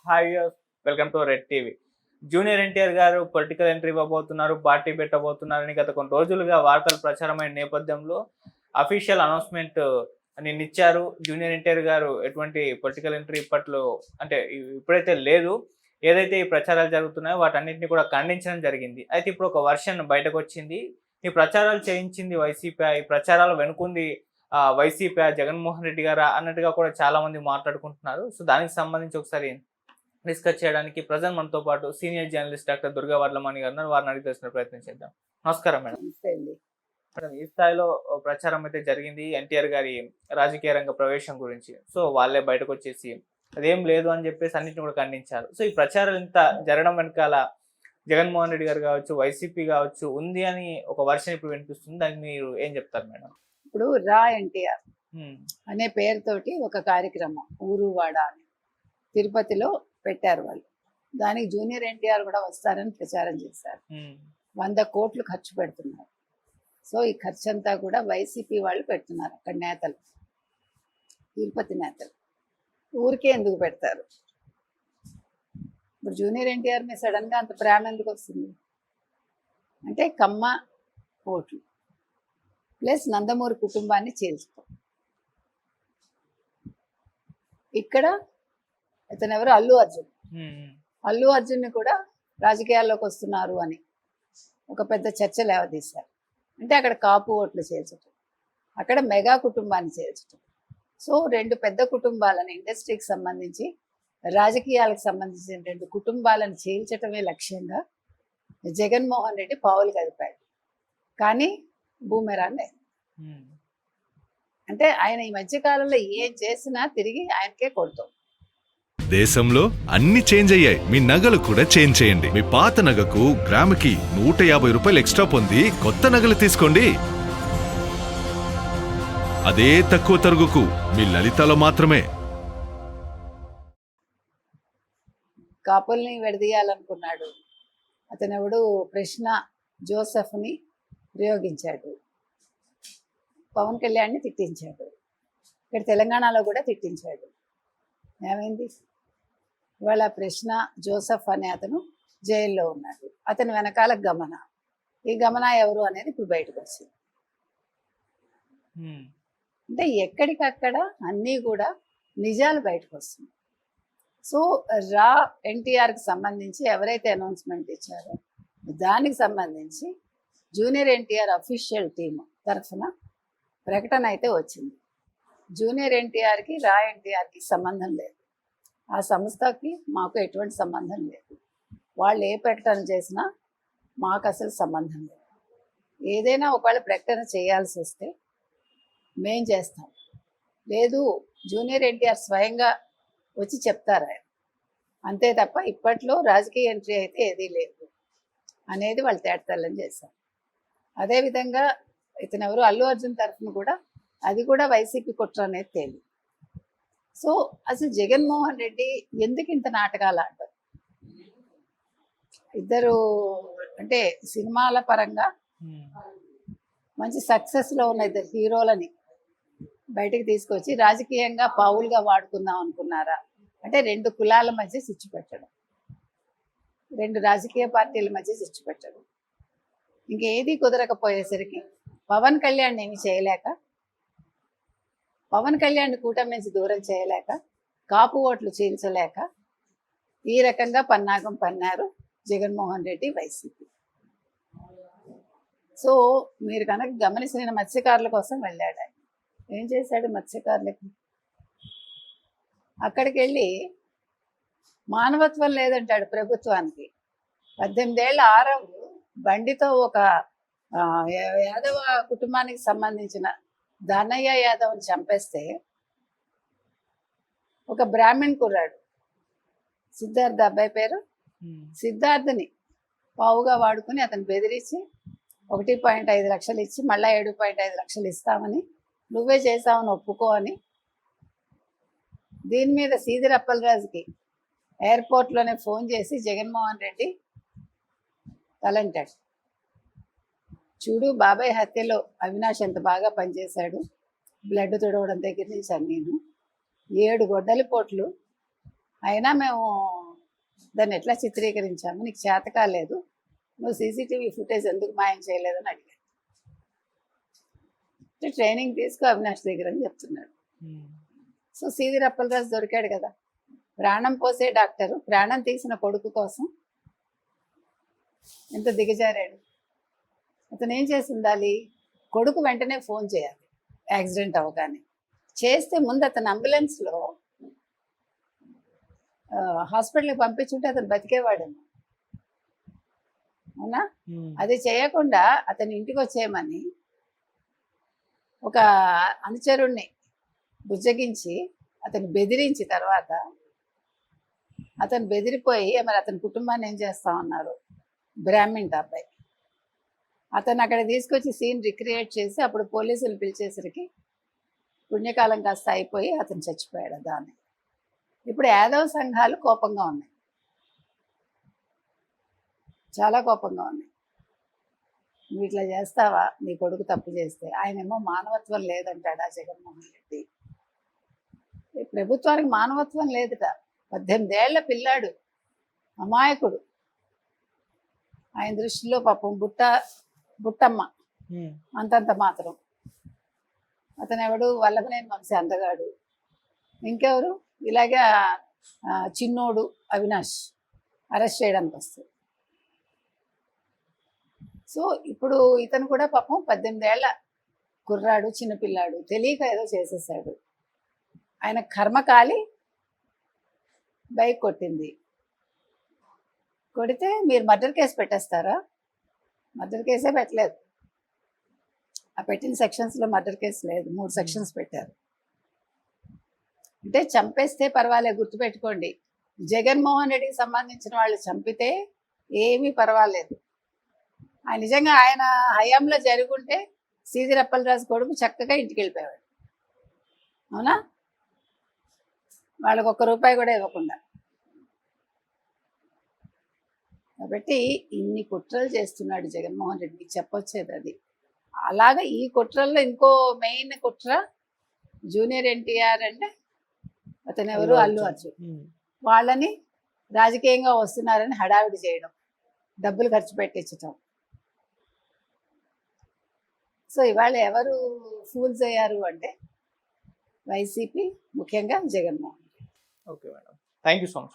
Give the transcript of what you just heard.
Hi welcome to red TV. Junior NTR గారు political entry ఇవ్వబోతున్నారు, party పెట్టబోతున్నారని గత కొన్ని రోజులుగా వార్తలు ప్రచారమైన నేపథ్యంలో అఫీషియల్ అనౌన్స్మెంట్ నిన్నిచ్చారు. జూనియర్ ఎన్టీఆర్ గారు ఎటువంటి పొలిటికల్ ఎంట్రీ ఇప్పట్లో అంటే ఇప్పుడైతే లేదు. ఏదైతే ఈ ప్రచారాలు జరుగుతున్నాయో వాటన్నిటిని కూడా ఖండించడం జరిగింది. అయితే ఇప్పుడు ఒక వర్షన్ బయటకు వచ్చింది. ఈ ప్రచారాలు చేయించింది వైసీపీ, ఈ ప్రచారాలు వెనుకుంది వైసీపీ, జగన్మోహన్ రెడ్డి గారా అన్నట్టుగా కూడా చాలా మంది మాట్లాడుకుంటున్నారు. సో దానికి సంబంధించి ఒకసారి డిస్కస్ చేయడానికి ప్రజెంట్ మనతో పాటు సీనియర్ జర్నలిస్ట్ డాక్టర్ దుర్గా వర్లమణి గారు, వారిని అడిగి తెలుసుకునే ప్రయత్నం చేద్దాం. నమస్కారం మేడం. మేడం, ఈ స్థాయిలో ప్రచారం అయితే జరిగింది ఎన్టీఆర్ గారి రాజకీయ రంగ ప్రవేశం గురించి. సో వాళ్ళే బయటకు వచ్చేసి అదేం లేదు అని చెప్పేసి అన్నింటిని కూడా ఖండించారు. సో ఈ ప్రచారం ఇంత జరగడం వెనకాల జగన్మోహన్ రెడ్డి గారు కావచ్చు, వైసీపీ కావచ్చు ఉంది అని ఒక వర్షన్ ఇప్పుడు వినిపిస్తుంది. దానికి మీరు ఏం చెప్తారు మేడం? ఇప్పుడు రా ఎన్టీఆర్ అనే పేరుతోటి ఒక కార్యక్రమం ఊరువాడ అని తిరుపతిలో పెట్టారు వాళ్ళు. దానికి జూనియర్ ఎన్టీఆర్ కూడా వస్తారని ప్రచారం చేశారు. 100 కోట్లు ఖర్చు పెడుతున్నారు. సో ఈ ఖర్చు అంతా కూడా వైసీపీ వాళ్ళు పెడుతున్నారు. అక్కడ నేతలు, తిరుపతి నేతలు ఊరికే ఎందుకు పెడతారు? ఇప్పుడు జూనియర్ ఎన్టీఆర్ మీద సడన్ గా అంత ప్రేమ ఎందుకు వస్తుంది అంటే కమ్మ ఓట్లు ప్లస్ నందమూరి కుటుంబాన్ని చేల్చుకో. ఇక్కడ ఇతను ఎవరు? అల్లు అర్జున్. అల్లు అర్జున్ని కూడా రాజకీయాల్లోకి వస్తున్నారు అని ఒక పెద్ద చర్చ లేవదీశారు. అంటే అక్కడ కాపు ఓట్లు చేర్చటం, అక్కడ మెగా కుటుంబాన్ని చేర్చటం. సో 2 పెద్ద కుటుంబాలను, ఇండస్ట్రీకి సంబంధించి రాజకీయాలకు సంబంధించిన 2 కుటుంబాలను చేల్చటమే లక్ష్యంగా జగన్మోహన్ రెడ్డి పావులు కదిపాడు. కానీ బూమెరాంగ్ అంటే ఆయన ఈ మధ్య కాలంలో ఏం చేసినా తిరిగి ఆయనకే కొడతాం. దేశంలో అన్ని చేంజ్ అయ్యాయి, మీ నగలు కూడా చేంజ్ చేయండి. మీ పాత నగకు గ్రాముకి 150 రూపాయలు ఎక్స్ట్రా పొంది కొత్త నగలు తీసుకోండి. అదే తక్కువ తరుగుకు మీ లలితలో మాత్రమే. కాపుల్ని విడదీయాలనుకున్నాడు అతను. ఎవడు ప్రశ్న జోసెఫ్ని ప్రయోగించాడు, పవన్ కళ్యాణ్ని తిట్టించాడు, ఇక్కడ తెలంగాణలో కూడా తిట్టించాడు. ఏమైంది? ఇవాళ ప్రశ్న జోసెఫ్ అనే అతను జైల్లో ఉన్నాడు. అతని వెనకాల గమన. ఈ గమన ఎవరు అనేది ఇప్పుడు బయటకు వచ్చింది. అంటే ఎక్కడికక్కడ అన్నీ కూడా నిజాలు బయటకు వస్తుంది. సో రా ఎన్టీఆర్కి సంబంధించి ఎవరైతే అనౌన్స్మెంట్ ఇచ్చారో దానికి సంబంధించి జూనియర్ ఎన్టీఆర్ అఫీషియల్ టీమ్ తరఫున ప్రకటన అయితే వచ్చింది. జూనియర్ ఎన్టీఆర్కి రా ఎన్టీఆర్కి సంబంధం లేదు. ఆ సంస్థకి మాకు ఎటువంటి సంబంధం లేదు. వాళ్ళు ఏ ప్రకటన చేసినా మాకు అసలు సంబంధం లేదు. ఏదైనా ఒకవేళ ప్రకటన చేయాల్సి వస్తే మేం చేస్తాం, లేదు జూనియర్ ఎన్టీఆర్ స్వయంగా వచ్చి చెప్తారు ఆయన, అంతే తప్ప ఇప్పట్లో రాజకీయ ఎంట్రీ అయితే ఏదీ లేదు అనేది వాళ్ళు తేటతెల్లం చేశారు. అదేవిధంగా ఇతను ఎవరు? అల్లు అర్జున్ తరఫున కూడా అది కూడా వైసీపీ కుట్ర అనేది తేలి. సో అసలు జగన్మోహన్ రెడ్డి ఎందుకు ఇంత నాటకాలు ఆడతారు? ఇద్దరు అంటే సినిమాల పరంగా మంచి సక్సెస్లో ఉన్న 2 హీరోలని బయటకు తీసుకొచ్చి రాజకీయంగా పావులుగా వాడుకుందాం అనుకున్నారా? అంటే 2 కులాల మధ్య చిచ్చు పెట్టడం, 2 రాజకీయ పార్టీల మధ్య చిచ్చు పెట్టడం, ఇంకేది కుదరకపోయేసరికి పవన్ కళ్యాణ్ ఏమి చేయలేక, పవన్ కళ్యాణ్ కూటమి నుంచి దూరం చేయలేక, కాపు ఓట్లు చీల్చలేక ఈ రకంగా పన్నాగం పన్నారు జగన్మోహన్ రెడ్డి, వైసీపీ. సో మీరు కనుక గమనించిన మత్స్యకారుల కోసం వెళ్ళాడు ఆయన. ఏం చేశాడు మత్స్యకారులకి? అక్కడికి వెళ్ళి మానవత్వం లేదంటాడు ప్రభుత్వానికి. 18 ఏళ్ల ఆరవ్ బండితో ఒక యాదవ కుటుంబానికి సంబంధించిన ధనయ్య యాదవ్ని చంపేస్తే ఒక బ్రాహ్మణ్ కుర్రాడు సిద్ధార్థ, అబ్బాయి పేరు సిద్ధార్థని పావుగా వాడుకుని అతను బెదిరించి 1.5 లక్షలు ఇచ్చి మళ్ళీ 7.5 లక్షలు ఇస్తామని, నువ్వే చేసావని ఒప్పుకో అని, దీని మీద సీదిరి అప్పలరాజుకి ఎయిర్పోర్ట్లోనే ఫోన్ చేసి జగన్మోహన్ రెడ్డి తలంటాడు. చూడు బాబాయ్ హత్యలో అవినాష్ ఎంత బాగా పనిచేశాడు, బ్లడ్ తుడవడం దగ్గర నుంచి నేను 7 గొడ్డలి పోట్లు అయినా మేము దాన్ని ఎట్లా చిత్రీకరించాము, నీకు చేత కాలేదు, నువ్వు సీసీటీవీ ఫుటేజ్ ఎందుకు మాయం చేయలేదని అడిగాను. ట్రైనింగ్ తీసుకో అవినాష్ దగ్గర అని చెప్తున్నాడు. సో సీదిరి అప్పలరాజు దొరికాడు కదా, ప్రాణం పోసే డాక్టరు ప్రాణం తీసిన కొడుకు కోసం ఎంత దిగజారాడు. అతను ఏం చేసి ఉండాలి, కొడుకు వెంటనే ఫోన్ చేయాలి యాక్సిడెంట్ అవగానే. చేస్తే ముందు అతను అంబులెన్స్లో హాస్పిటల్కి పంపించుంటే అతను బతికేవాడేమో, అవునా? అది చేయకుండా అతని ఇంటికి వచ్చేయమని ఒక అనుచరుణ్ణి బుజ్జగించి అతను బెదిరించి తర్వాత అతను బెదిరిపోయి మరి అతని కుటుంబాన్ని ఏం చేస్తా ఉన్నారు, బ్రాహ్మిన్ అబ్బాయి అతను అక్కడ తీసుకొచ్చి సీన్ రిక్రియేట్ చేసి అప్పుడు పోలీసులు పిలిచేసరికి పుణ్యకాలం కాస్త అయిపోయి అతను చచ్చిపోయాడు దాన్ని. ఇప్పుడు యాదవ సంఘాలు కోపంగా ఉన్నాయి, చాలా కోపంగా ఉన్నాయి. నువ్వు ఇట్లా చేస్తావా, నీ కొడుకు తప్పు చేస్తే? ఆయనేమో మానవత్వం లేదంటాడా జగన్మోహన్ రెడ్డి. ఈ ప్రభుత్వానికి మానవత్వం లేదుట. 18 ఏళ్ల పిల్లాడు, అమాయకుడు. ఆయన దృష్టిలో పాపం బుట్టమ్మ అంతంత మాత్రం. అతను ఎవడు, వల్లభనేని వంశీ అందగాడు. ఇంకెవరు ఇలాగే చిన్నోడు అవినాష్ అరెస్ట్ చేయడానికి వస్తుంది. సో ఇప్పుడు ఇతను కూడా పాపం 18 ఏళ్ల కుర్రాడు, చిన్నపిల్లాడు, తెలియక ఏదో చేసేసాడు. ఆయన కర్మకాలి బైక్ కొట్టింది. కొడితే మీరు మర్డర్ కేసు పెట్టేస్తారా? మర్డర్ కేసే పెట్టలేదు. ఆ పెట్టిన సెక్షన్స్లో మర్డర్ కేసు లేదు, 3 సెక్షన్స్ పెట్టారు. అంటే చంపేస్తే పర్వాలేదు, గుర్తుపెట్టుకోండి. జగన్మోహన్ రెడ్డికి సంబంధించిన వాళ్ళు చంపితే ఏమీ పర్వాలేదు. ఆయన నిజంగా ఆయన హయాంలో జరుగుంటే సీదిరి అప్పలరాజు కొడుకు చక్కగా ఇంటికి వెళ్ళిపోయాడు, అవునా? వాళ్ళకు ₹1 కూడా ఇవ్వకుండా. కాబట్టి ఇన్ని కుట్రలు చేస్తున్నాడు జగన్మోహన్ రెడ్డికి, చెప్పొచ్చేది అది. అలాగా ఈ కుట్రల్లో ఇంకో మెయిన్ కుట్ర జూనియర్ ఎన్టీఆర్ అంటే అతను ఎవరు, అల్లు అర్జున్. వాళ్ళని రాజకీయంగా వస్తున్నారని హడావిడి చేయడం, డబ్బులు ఖర్చు పెట్టించటం. సో ఇవాళ ఎవరు ఫూల్స్ అయ్యారు అంటే వైసీపీ, ముఖ్యంగా Jaganmohan. Okay madam, thank you so much.